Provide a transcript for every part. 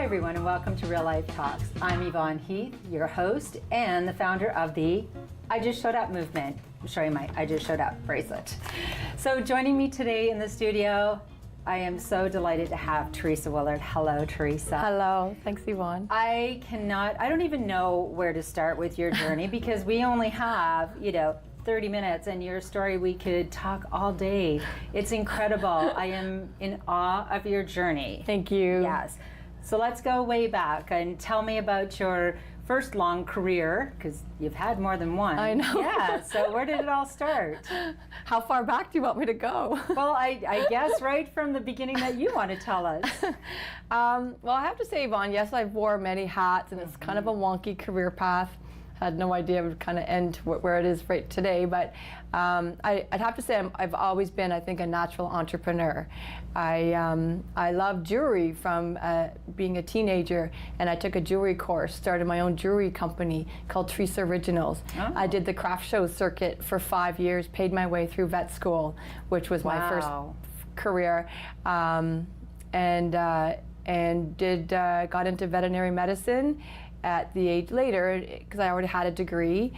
everyone, and welcome to Real Life Talks. I'm Yvonne Heath, your host and the founder of the I Just Showed Up movement. I'm showing my I Just Showed Up bracelet. So joining me today in the studio, I am so delighted to have Teresa Woolard. Hello, Teresa. Hello, thanks, Yvonne. I don't even know where to start with your journey because we only have, 30 minutes, and your story, we could talk all day. It's incredible. I am in awe of your journey. Thank you. Yes. So let's go way back and tell me about your first long career, because you've had more than one. I know. Yeah, so where did it all start? How far back do you want me to go? Well, I guess right from the beginning that you want to tell us. Well, I have to say, Yvonne, yes, I've wore many hats, and it's kind of a wonky career path. Had no idea it would kind of end where it is right today, but I'd have to say I've always been, I think, a natural entrepreneur. I love jewelry from being a teenager, and I took a jewelry course, started my own jewelry company called Teresa Originals. Oh. I did the craft show circuit for 5 years, paid my way through vet school, which was my first career, and got into veterinary medicine at the age later, because I already had a degree.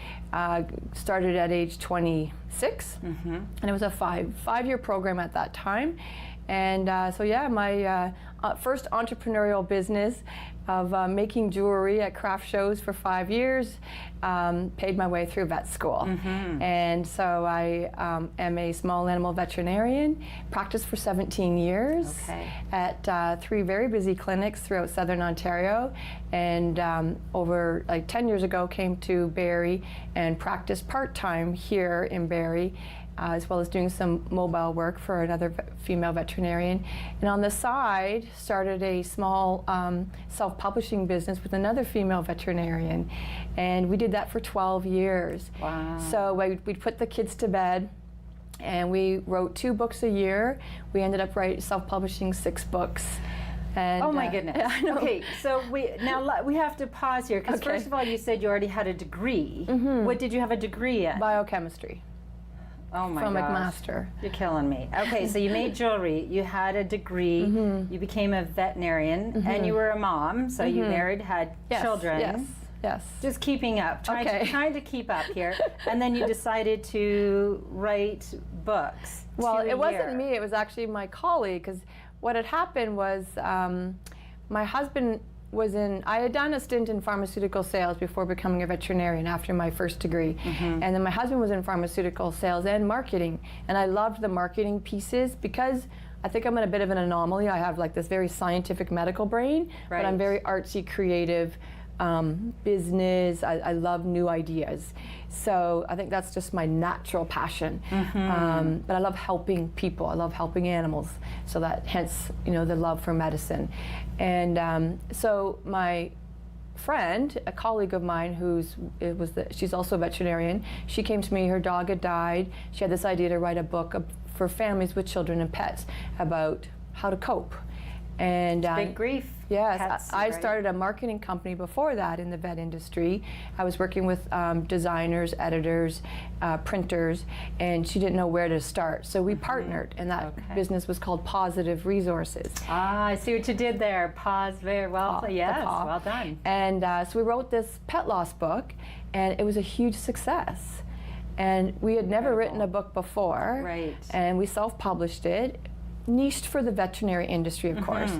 Started at age 26, and it was a five-year program at that time. And so yeah, my first entrepreneurial business of making jewelry at craft shows for 5 years, paid my way through vet school. And so I am a small animal veterinarian, practiced for 17 years at 3 very busy clinics throughout Southern Ontario, and over like 10 years ago came to Barrie and practiced part-time here in Barrie, as well as doing some mobile work for another female veterinarian. And on the side, started a small self-publishing business with another female veterinarian. And we did that for 12 years. Wow. So we'd put the kids to bed, and we wrote 2 books a year. We ended up self-publishing 6 books. And, oh my goodness. Okay, so we have to pause here, because first of all, you said you already had a degree. What did you have a degree in? Biochemistry. Oh my gosh. From McMaster. You're killing me. Okay, so you made jewelry, you had a degree, you became a veterinarian, and you were a mom, so you married, had children. Yes. Just keeping up, trying to keep up here. And then you decided to write books. Well, it wasn't me, it was actually my colleague, because what had happened was my husband I had done a stint in pharmaceutical sales before becoming a veterinarian after my first degree. And then my husband was in pharmaceutical sales and marketing. And I loved the marketing pieces because I think I'm in a bit of an anomaly. I have like this very scientific medical brain, but I'm very artsy, creative, business. I love new ideas. So I think that's just my natural passion. But I love helping people. I love helping animals. So that hence, the love for medicine. And so my friend, a colleague of mine she's also a veterinarian, she came to me, her dog had died. She had this idea to write a book for families with children and pets about how to cope. And big grief. Yes, Pets, I started a marketing company before that in the vet industry. I was working with designers, editors, printers, and she didn't know where to start. So we partnered, and that business was called Positive Resources. Ah, I see what you did there. Very well. Yes, well done. And so we wrote this pet loss book, and it was a huge success. And we had never written a book before. Right. And we self-published it, niched for the veterinary industry, of course.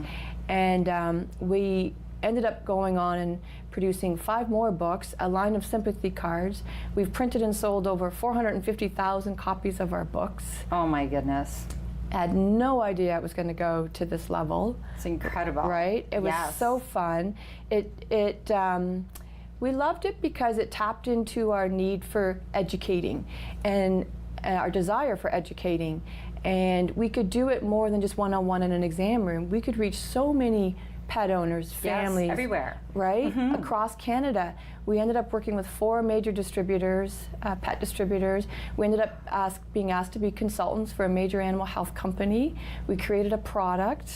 And we ended up going on and producing 5 more books, a line of sympathy cards. We've printed and sold over 450,000 copies of our books. Oh my goodness. I had no idea it was going to go to this level. It's incredible. Right? It was so fun. We loved it because it tapped into our need for educating and our desire for educating. And we could do it more than just one-on-one in an exam room. We could reach so many pet owners, families. Everywhere. Right? Across Canada. We ended up working with 4 major distributors, pet distributors. We ended up being asked to be consultants for a major animal health company. We created a product.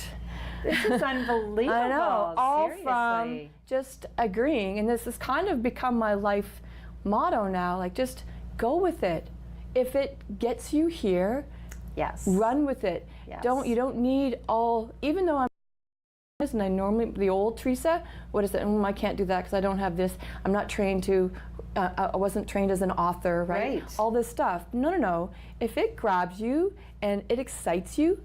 This is unbelievable. I know. All Seriously. from just agreeing. And this has kind of become my life motto now. Like, just go with it. If it gets you here, run with it. You don't need even though I'm And I normally, the old Teresa would have said, I can't do that because I don't have this. I'm not trained to, I wasn't trained as an author, right? All this stuff. No. If it grabs you and it excites you,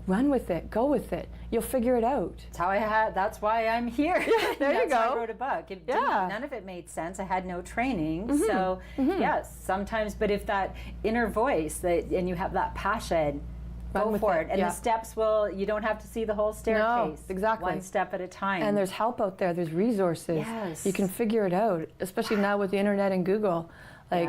run with it, go with it. You'll figure it out. That's why I'm here. Yeah, there you go. Why I wrote a book. None of it made sense. I had no training. So yes, sometimes, but if that inner voice and you have that passion, go for it. And the steps you don't have to see the whole staircase. No, exactly. One step at a time. And there's help out there, there's resources. Yes. You can figure it out, especially now with the internet and Google. Like,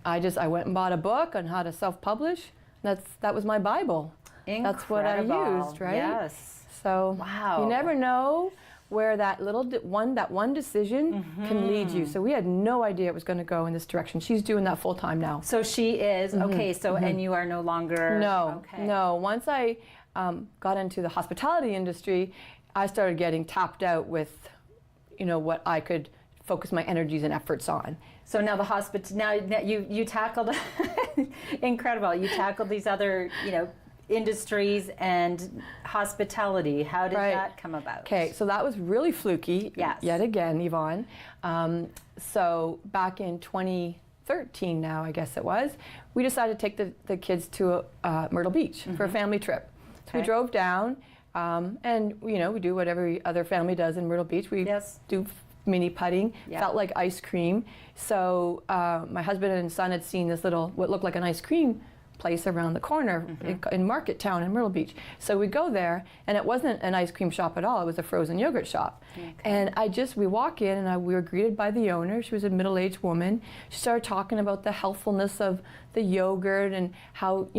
I went and bought a book on how to self-publish. That was my Bible. Incredible. That's what I used, right? Yes. So you never know where that one decision can lead you. So we had no idea it was going to go in this direction. She's doing that full time now. So she is okay. So and you are no longer no. Once I got into the hospitality industry, I started getting tapped out with, what I could focus my energies and efforts on. So now now you tackled incredible. You tackled these other industries and hospitality. How did that come about? Okay, so that was really fluky. Yes. Yet again, Yvonne. So back in 2013 now, I guess it was, we decided to take the kids to Myrtle Beach for a family trip. So we drove down, and we do what every other family does in Myrtle Beach. We do mini putting. Felt like ice cream. So my husband and son had seen this what looked like an ice cream place around the corner in Market Town in Myrtle Beach. So we go there, and it wasn't an ice cream shop at all. It was a frozen yogurt shop. And we walk in, and we were greeted by the owner. She was a middle-aged woman. She started talking about the healthfulness of the yogurt and how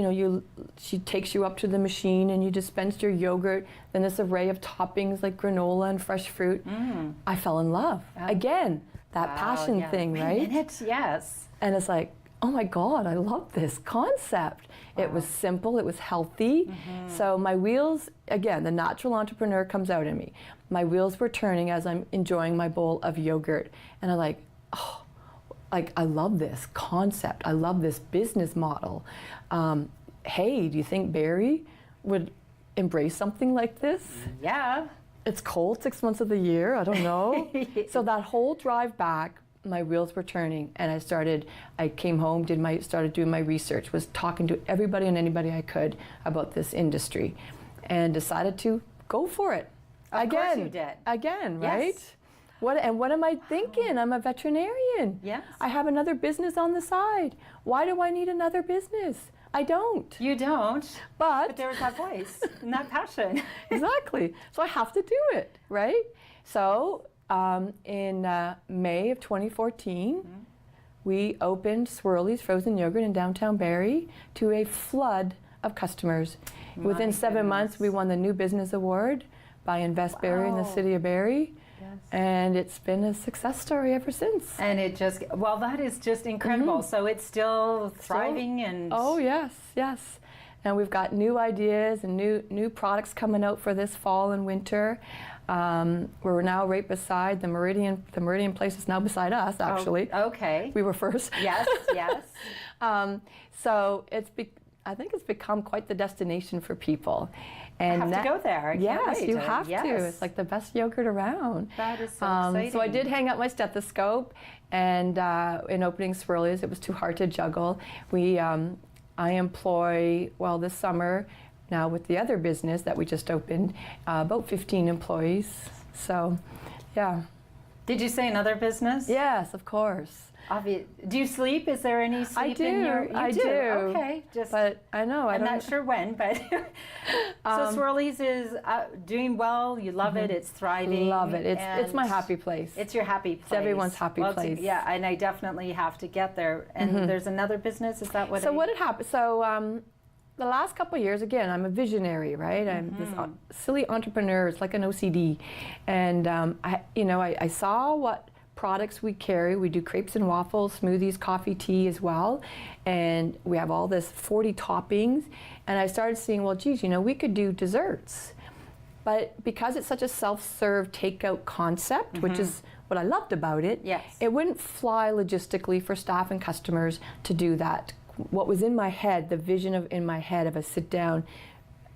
she takes you up to the machine and you dispense your yogurt. Then this array of toppings like granola and fresh fruit. I fell in love again. That passion thing, right? Yes. And it's like, oh my God, I love this concept. It was simple, it was healthy. So my wheels, again, the natural entrepreneur comes out in me. My wheels were turning as I'm enjoying my bowl of yogurt. And I'm like, I love this concept. I love this business model. Hey, do you think Barry would embrace something like this? Yeah. It's cold 6 months of the year, I don't know. So that whole drive back, my wheels were turning, and I came home, started doing my research, was talking to everybody and anybody I could about this industry, and decided to go for it. Of course you did. Again, right? What am I thinking? I'm a veterinarian. Yes. I have another business on the side. Why do I need another business? I don't. You don't. But there's that voice and that passion. Exactly. So I have to do it, right? So in May of 2014, we opened Swirly's Frozen Yogurt in downtown Barrie to a flood of customers. Within 7 months, we won the New Business Award by Invest Barrie in the city of Barrie. And it's been a success story ever since. And that is just incredible. So it's still thriving and... Oh, yes. And we've got new ideas and new products coming out for this fall and winter. We're now right beside the Meridian. The Meridian place is now beside us, actually. Oh, okay. We were first. Yes. So I think it's become quite the destination for people. And I have to go there. Yes, you have to. It's like the best yogurt around. That is so exciting. So I did hang up my stethoscope, and in opening Swirlies, it was too hard to juggle. I employ, this summer, now with the other business that we just opened, about 15 employees. So, yeah. Did you say another business? Yes, of course. Do you sleep? Is there any sleep in your... I do. Okay. But I know. I'm not sure when, but... So Swirlies is doing well. You love it. It's thriving. Love it. It's my happy place. It's your happy place. It's everyone's happy place. Yeah, and I definitely have to get there. And there's another business. Is that what So what had happened? So the last couple of years, again, I'm a visionary, right? I'm this silly entrepreneur. It's like an OCD. And I saw what products we carry. We do crepes and waffles, smoothies, coffee, tea as well. And we have all this 40 toppings. And I started seeing, we could do desserts. But because it's such a self-serve takeout concept, which is what I loved about it, it wouldn't fly logistically for staff and customers to do that. What was in my head, the vision in my head of a sit-down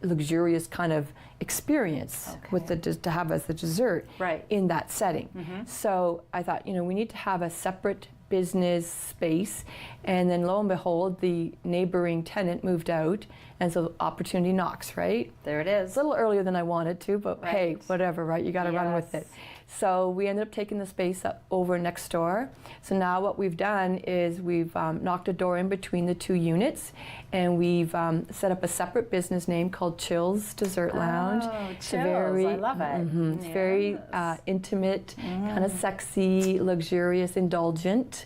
luxurious kind of experience with to have as a dessert in that setting. So I thought, you know, we need to have a separate business space, and then lo and behold, the neighboring tenant moved out, and so opportunity knocks, right? There it is. It's a little earlier than I wanted to, but hey, whatever, right? You got to run with it. So we ended up taking the space up over next door. So now what we've done is we've knocked a door in between the two units, and we've set up a separate business name called Chills Dessert Lounge. Oh, Chills, I love it. It's very intimate, kind of sexy, luxurious, indulgent.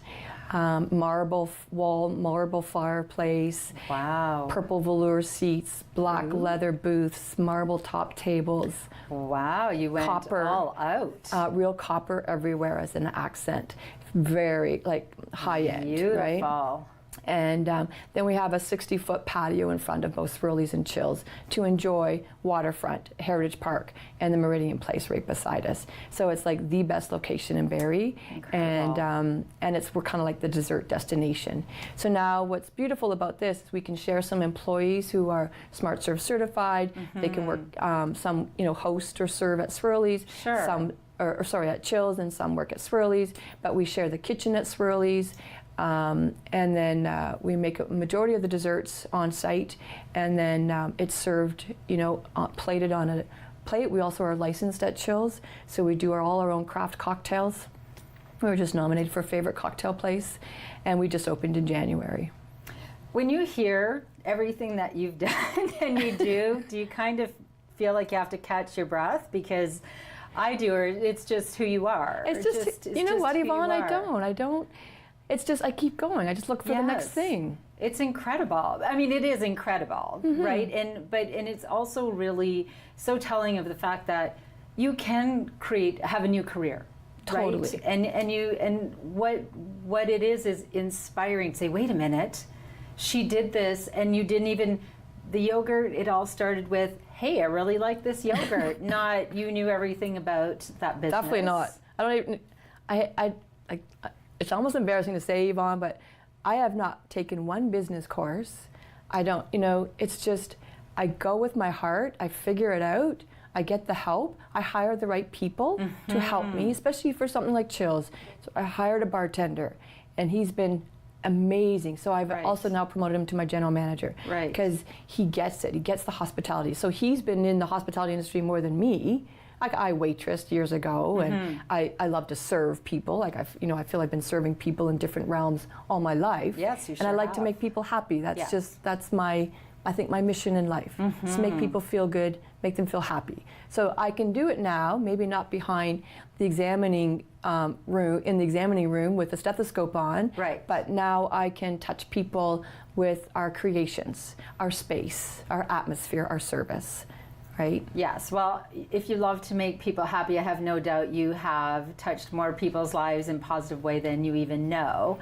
Marble wall, marble fireplace, purple velour seats, black leather booths, marble top tables. Wow, you went all out. Real copper everywhere as an accent. Very like high end, right? And then we have a 60-foot patio in front of both Swirlies and Chills to enjoy waterfront, Heritage Park, and the Meridian Place right beside us. So it's like the best location in Barrie, and we're kind of like the dessert destination. So now what's beautiful about this is we can share some employees who are Smart Serve certified. They can work some, you know, host or serve at Swirlies. Some, at Chills, and some work at Swirlies. But we share the kitchen at Swirlies. And then we make a majority of the desserts on site, and then it's served, you know, plated on a plate. We also are licensed at Chills, so we do all our own craft cocktails. We were just nominated for favorite cocktail place, and we just opened in January. When you hear everything that you've done and you do you kind of feel like you have to catch your breath? Because I do, or it's just who you are. It's just you know what, Yvonne, I don't. It's just, I keep going. I just look for the next thing. It's incredible. I mean, it is incredible, right? And it's also really so telling of the fact that you can have a new career. Totally. Right? And what it is inspiring to say, wait a minute, she did this, and you didn't even, the yogurt, it all started with, hey, I really like this yogurt. Not you knew everything about that business. Definitely not. I don't even, it's almost embarrassing to say, Yvonne, but I have not taken one business course. I don't, you know, it's just, I go with my heart, I figure it out, I get the help, I hire the right people to help me, especially for something like Chills. So I hired a bartender, and he's been amazing. So I've also now promoted him to my general manager. Because he gets it, he gets the hospitality. So he's been in the hospitality industry more than me. Like I waitressed years ago, and I love to serve people. Like I feel I've been serving people in different realms all my life. Yes, you sure And I like have. to make people happy. That's my, I think, my mission in life. Is to make people feel good, make them feel happy. So I can do it now, maybe not behind the examining room with a stethoscope on. But now I can touch people with our creations, our space, our atmosphere, our service. Right? Yes. Well, if you love to make people happy, I have no doubt you have touched more people's lives in a positive way than you even know.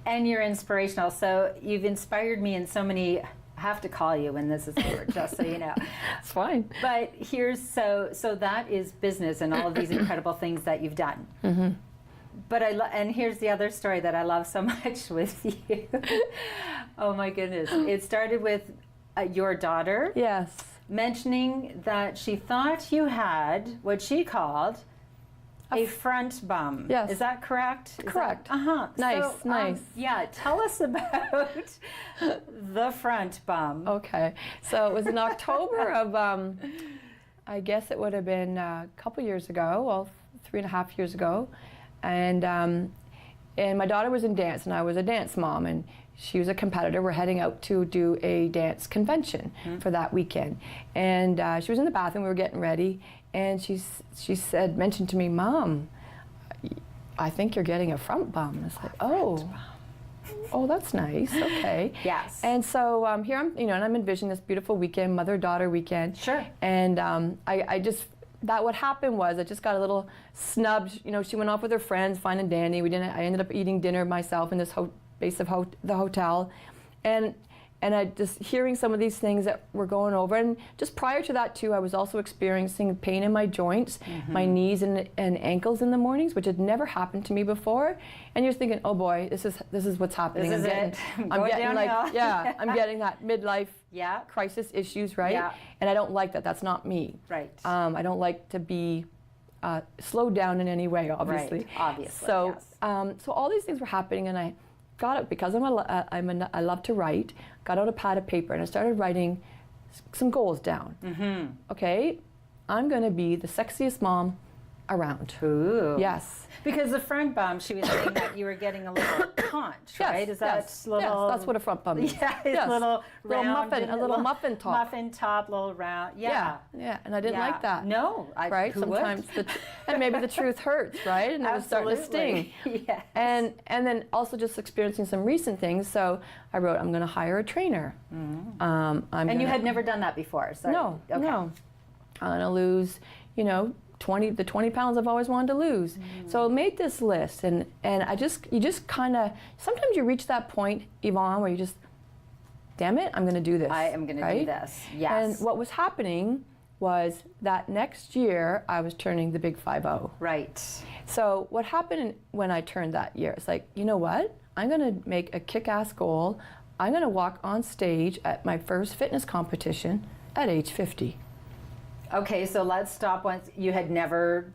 And you're inspirational. So you've inspired me in so many, I have to call you when this is over, just so you know. It's fine. But here's, so that is business and all of these incredible things that you've done. But and here's the other story that I love so much with you. Oh my goodness. It started with your daughter. Yes. Mentioning that she thought you had what she called a front bum. Yes. Is that correct? Correct. Nice, so, nice. Yeah, tell us about the front bum. Okay, so it was in October of, I guess it would have been a couple years ago, well, 3.5 years ago, and my daughter was in dance, and I was a dance mom, and she was a competitor. We're heading out to do a dance convention for that weekend. And she was in the bathroom, we were getting ready, and she mentioned to me, Mom, I think you're getting a front bum. It's like, oh, that's nice, okay. Yes. And so here I'm, and I'm envisioning this beautiful weekend, mother-daughter weekend. Sure. And what happened was I just got a little snubbed. She went off with her friends, fine and dandy. I ended up eating dinner myself in this base of the hotel, and And I just hearing some of these things that we're going over. And just prior to that too, I was also experiencing pain in my joints, my knees and ankles in the mornings, which had never happened to me before. And you're thinking, oh boy, this is what's happening. This is it. I'm getting downhill. I'm getting that midlife Yeah. crisis issues, right? Yeah. And I don't like that. That's not me. Right. I don't like to be slowed down in any way, obviously. Right. Obviously. So, yes. so all these things were happening, and I got it because I love to write. Got out a pad of paper and I started writing some goals down. Okay, I'm going to be the sexiest mom around. Ooh. Yes. Because the front bum, she was saying that you were getting a little conch, right? Is that little? Yes, that's what a front bum is. Yeah, it's little round, muffin, a little muffin top. Muffin top, little round. Yeah. Yeah, and I didn't like that. No, right? Who Sometimes would? and maybe the truth hurts, right? And it was starting to sting. Yes. And then also just experiencing some recent things. So I wrote, I'm going to hire a trainer. And you had never done that before, so no, okay. no. I'm going to lose, 20 pounds I've always wanted to lose. So I made this list, and you just kind of, sometimes you reach that point, Yvonne, where you just, damn it, I'm going to do this. I am going to do this. Yes. And what was happening was that next year I was turning the big 50. Right. So what happened when I turned that year? It's like, you know what? I'm going to make a kick-ass goal. I'm going to walk on stage at my first fitness competition at age 50. Okay, so let's stop once. You had never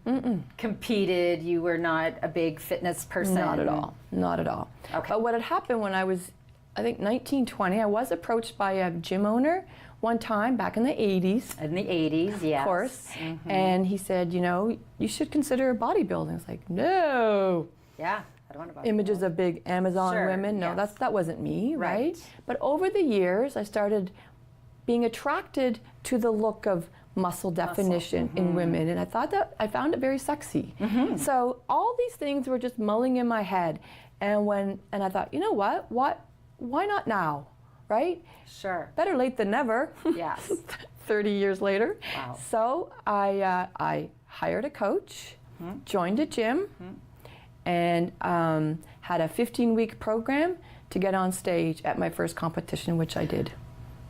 competed. You were not a big fitness person. Not at all. Not at all. Okay. But what had happened when I was, I think, 19, 20, I was approached by a gym owner one time back in the 80s. In the 80s, yes. Of course. And he said, you should consider bodybuilding. I was like, no. Yeah, I don't want to. Images of big Amazon women. No, yes. that wasn't me, Right. right? But over the years, I started being attracted to the look of muscle definition in women, and I found it very sexy. So all these things were just mulling in my head, and I thought, you know what? Why not now, right? Sure. Better late than never. Yes. 30 years later. Wow. So I hired a coach, joined a gym, and had a 15-week program to get on stage at my first competition, which I did.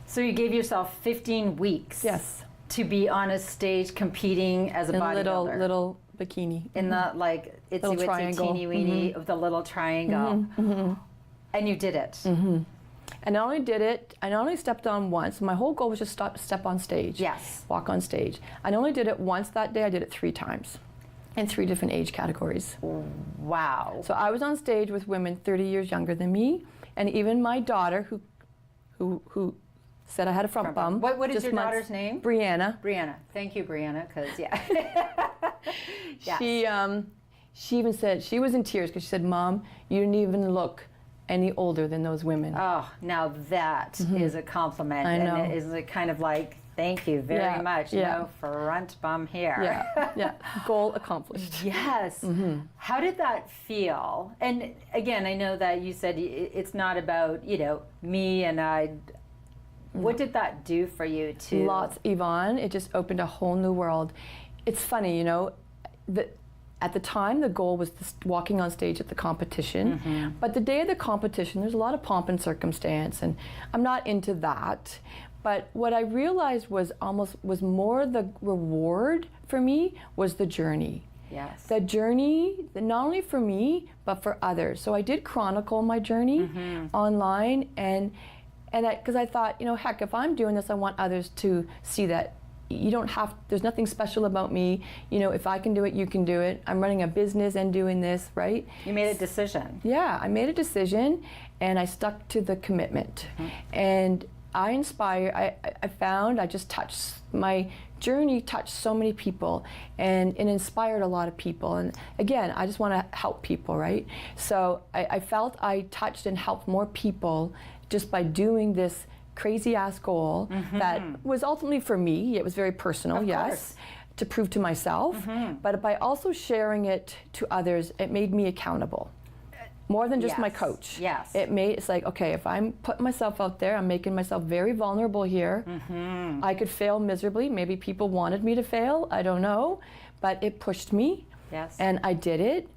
So you gave yourself 15 weeks. Yes. To be on a stage competing as a bodybuilder. Little bikini. In the itsy Little witsy triangle. teeny weeny of the little triangle. And you did it. I not only did it, I not only stepped on once. My whole goal was just step on stage. Yes. Walk on stage. I not only did it once that day, I did it 3 times in 3 different age categories. Wow. So I was on stage with women 30 years younger than me, and even my daughter who said I had a front bum. What is your daughter's name? Brianna. Brianna. Thank you, Brianna, because Yes. She even said, she was in tears because she said, Mom, you didn't even look any older than those women. Oh, now that is a compliment. I know. And it is a kind of like, thank you very much. No front bum here. Yeah. Goal accomplished. Yes. How did that feel? And again, I know that you said it's not about, me and I. What did that do for you too? Lots, Yvonne. It just opened a whole new world. It's funny, at the time the goal was walking on stage at the competition, but the day of the competition there's a lot of pomp and circumstance, and I'm not into that. But what I realized was more the reward for me was the journey. Yes. The journey, not only for me, but for others. So I did chronicle my journey online, and because I thought, heck, if I'm doing this, I want others to see that there's nothing special about me. If I can do it, you can do it. I'm running a business and doing this, right? You made a decision. Yeah, I made a decision, and I stuck to the commitment. And I my journey touched so many people, and it inspired a lot of people. And again, I just want to help people, right? So I felt I touched and helped more people just by doing this crazy ass goal that was ultimately for me. It was very personal, yes, to prove to myself. But by also sharing it to others, it made me accountable. More than just my coach. Yes. It's like, okay, if I'm putting myself out there, I'm making myself very vulnerable here. I could fail miserably. Maybe people wanted me to fail. I don't know. But it pushed me. Yes. And I did it.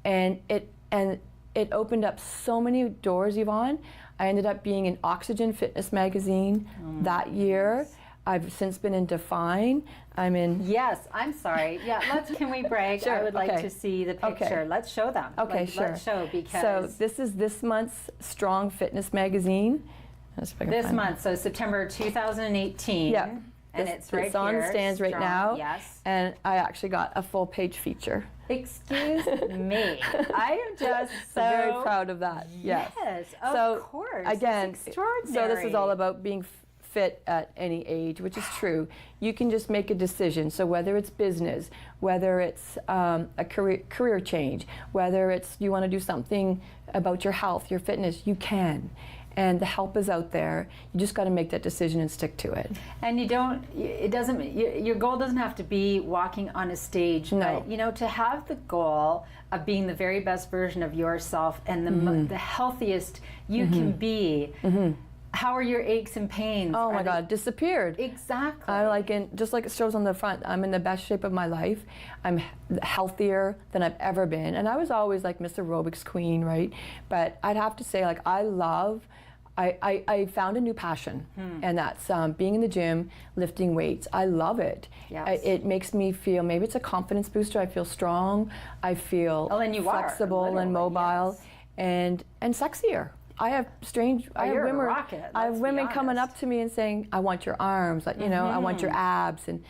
And it opened up so many doors, Yvonne. I ended up being in Oxygen Fitness magazine that year. I've since been in Define. I'm in. Yes, I'm sorry. Yeah, can we brag? Sure, I would like okay. to see the picture. Okay. Let's show them. Okay, sure. Let's show, because So this is this month's Strong Fitness magazine. this month, so September 2018. Yeah. And it's right It's on here. stands right Strong, now. Yes. And I actually got a full page feature. Excuse me. I am just so I'm very proud of that. Yes. Yes, So, of course. Again, it's extraordinary. so this is all about being fit at any age, which is true. You can just make a decision. So whether it's business, whether it's a career change, whether it's you want to do something about your health, your fitness, you can. And the help is out there. You just got to make that decision and stick to it. And your goal doesn't have to be walking on a stage. No. But, to have the goal of being the very best version of yourself and the healthiest you can be. How are your aches and pains? Oh my God, disappeared. Exactly. Just like it shows on the front, I'm in the best shape of my life. I'm healthier than I've ever been. And I was always like Miss Aerobics queen, right? But I'd have to say, like, I found a new passion, and that's being in the gym, lifting weights. I love it. Yes. It makes me feel, maybe it's a confidence booster. I feel strong. I feel flexible and mobile, yes. and sexier. I have you're a rocket, I have let's women be coming honest. up to me and saying, "I want your arms, like, I want your abs," and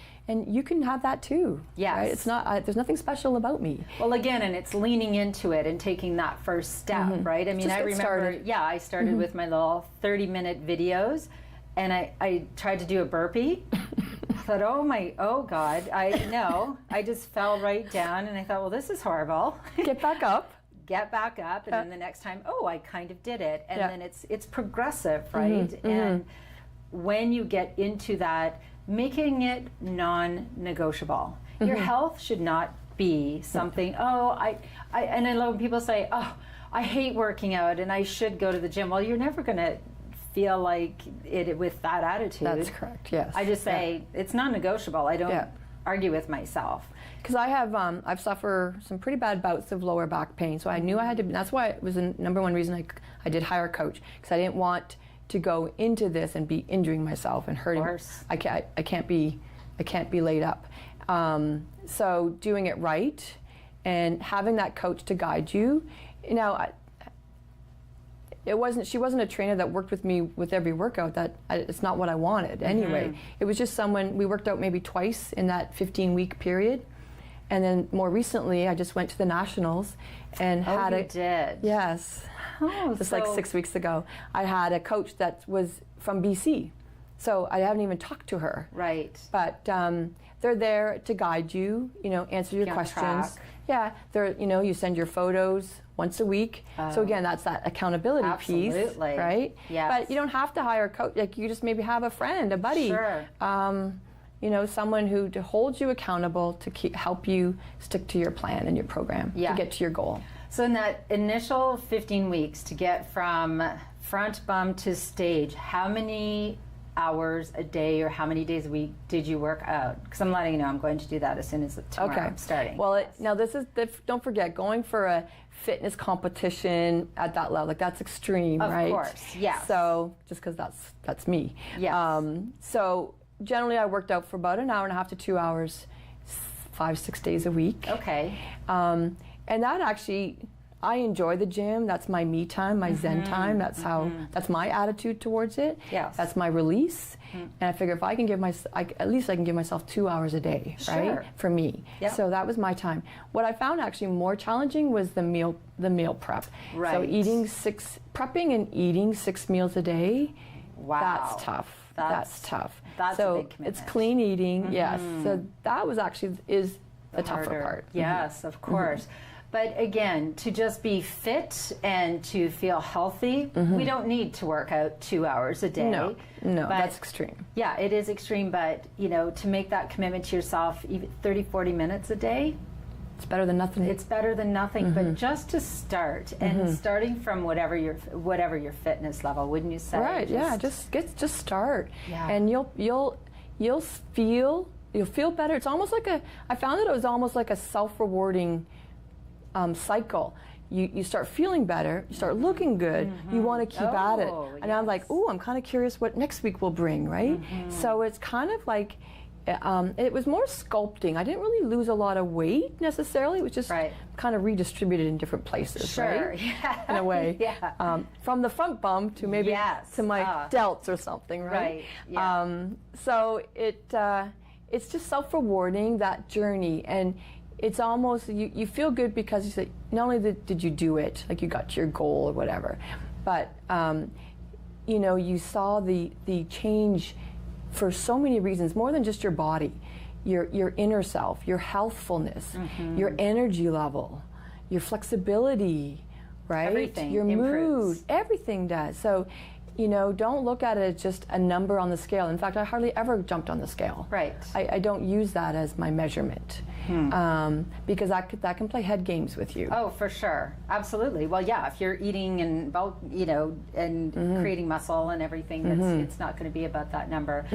you can have that too. Yes. Right? It's not. There's nothing special about me. Well, again, and it's leaning into it and taking that first step, right? I mean, Just I get remember, started. I started with my little 30-minute videos, and I tried to do a burpee. I thought, oh God, I just fell right down, and I thought, well, this is horrible. Get back up. Get back up, and then the next time, I kind of did it, and Yeah. then it's progressive, right? And when you get into that, making it non-negotiable. Your health should not be something. And I love when people say, I hate working out, and I should go to the gym. Well, you're never going to feel like it with that attitude. That's correct. Yes. I just say it's non-negotiable. I don't argue with myself. Because I've suffered some pretty bad bouts of lower back pain, so I knew I had to. That's why it was the number one reason I did hire a coach, because I didn't want to go into this and be injuring myself and hurting. Of course. I can't be laid up. So doing it right and having that coach to guide you, she wasn't a trainer that worked with me with every workout. It's not what I wanted anyway. It was just someone, we worked out maybe twice in that 15-week period. And then more recently, I just went to the Nationals and had you did? Yes. Just like 6 weeks ago. I had a coach that was from BC. So I haven't even talked to her. Right. But they're there to guide you, answer your questions. Track. Yeah, you send your photos once a week. So again, that's that accountability piece, right? Yes. But you don't have to hire a coach. Like, you just maybe have a friend, a buddy. Sure. Someone who to hold you accountable to help you stick to your plan and your program to get to your goal. So in that initial 15 weeks to get from front bum to stage, how many hours a day or how many days a week did you work out? Because I'm letting you know I'm going to do that as soon as tomorrow I'm starting. Well, now this is don't forget, going for a fitness competition at that level, like, that's extreme, right? Of course, yes. So just because that's me. Yes. So generally I worked out for about an hour and a half to 2 hours, 5-6 days a week. Okay. And that actually, I enjoy the gym. That's my me time, my zen time. That's that's my attitude towards it. Yes. That's my release. And I figure if I can at least I can give myself 2 hours a day, right? For me. Yep. So that was my time. What I found actually more challenging was the meal prep. Right. So prepping and eating 6 meals a day. Wow. That's tough. That's tough. That's so a big commitment. it's clean eating, yes. So that was actually the tougher part. Yes, of course. But again, to just be fit and to feel healthy, we don't need to work out 2 hours a day. No, that's extreme. Yeah, it is extreme, but to make that commitment to yourself, even 30-40 minutes a day, it's better than nothing. It's better than nothing, but just to start, and starting from whatever your fitness level, wouldn't you say? Right. Just start, Yeah. and you'll feel better. It's almost like I found that it was almost like a self-rewarding cycle. you start feeling better, you start looking good, you want to keep at it. And I'm like, oh, I'm kind of curious what next week will bring, right? So it's kind of like, it was more sculpting. I didn't really lose a lot of weight necessarily. It was just kind of redistributed in different places, right? In a way. From the front bum to maybe to my delts or something, right? So it's just self-rewarding, that journey. And it's almost, you feel good because you say, not only did you do it, like you got to your goal or whatever, but you know, you saw the change for so many reasons, more than just your body, your inner self, your healthfulness, your energy level, your flexibility, right? Everything your improves. mood, everything does. So, you know, don't look at it as just a number on the scale. In fact, I hardly ever jumped on the scale. I don't use that as my measurement because that can play head games with you. Oh, for sure, absolutely. Well, yeah, if you're eating and you know, and creating muscle and everything, it's not going to be about that number.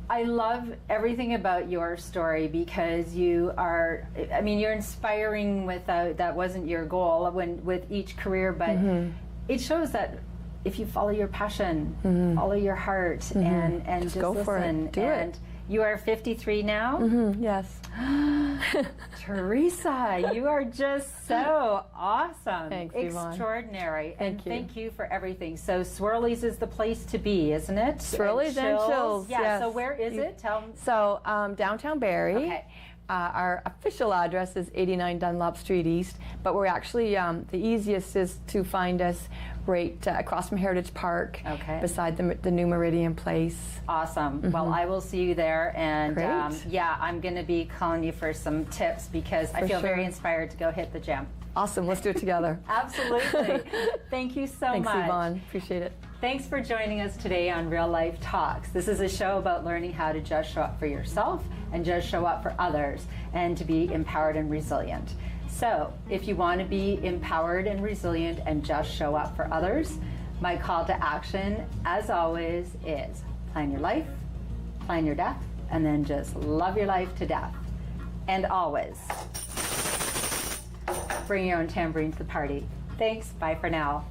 I love everything about your story because you are, I mean, you're inspiring without, that wasn't your goal with each career, but it shows that if you follow your passion, follow your heart, and just go listen. for it. Do it. You are 53 now? Yes. Teresa, you are just so awesome. Thanks, Yvonne. Extraordinary. Thank you. Thank you for everything. So Swirlies is the place to be, isn't it? Swirlies and Chills. Yeah, yes. so where is it? Tell me. So downtown Barrie. Okay. Our official address is 89 Dunlop Street East, but we're actually, the easiest is to find us right across from Heritage Park, beside the new Meridian Place. Awesome. Well, I will see you there, and yeah, I'm going to be calling you for some tips because I feel very inspired to go hit the gym. Awesome. Let's do it together. Absolutely. Thank you so much. Thanks, Yvonne. Appreciate it. Thanks for joining us today on Real Life Talks. This is a show about learning how to just show up for yourself and just show up for others and to be empowered and resilient. So if you want to be empowered and resilient and just show up for others, my call to action, as always, is plan your life, plan your death, and then just love your life to death. And always bring your own tambourine to the party. Thanks. Bye for now.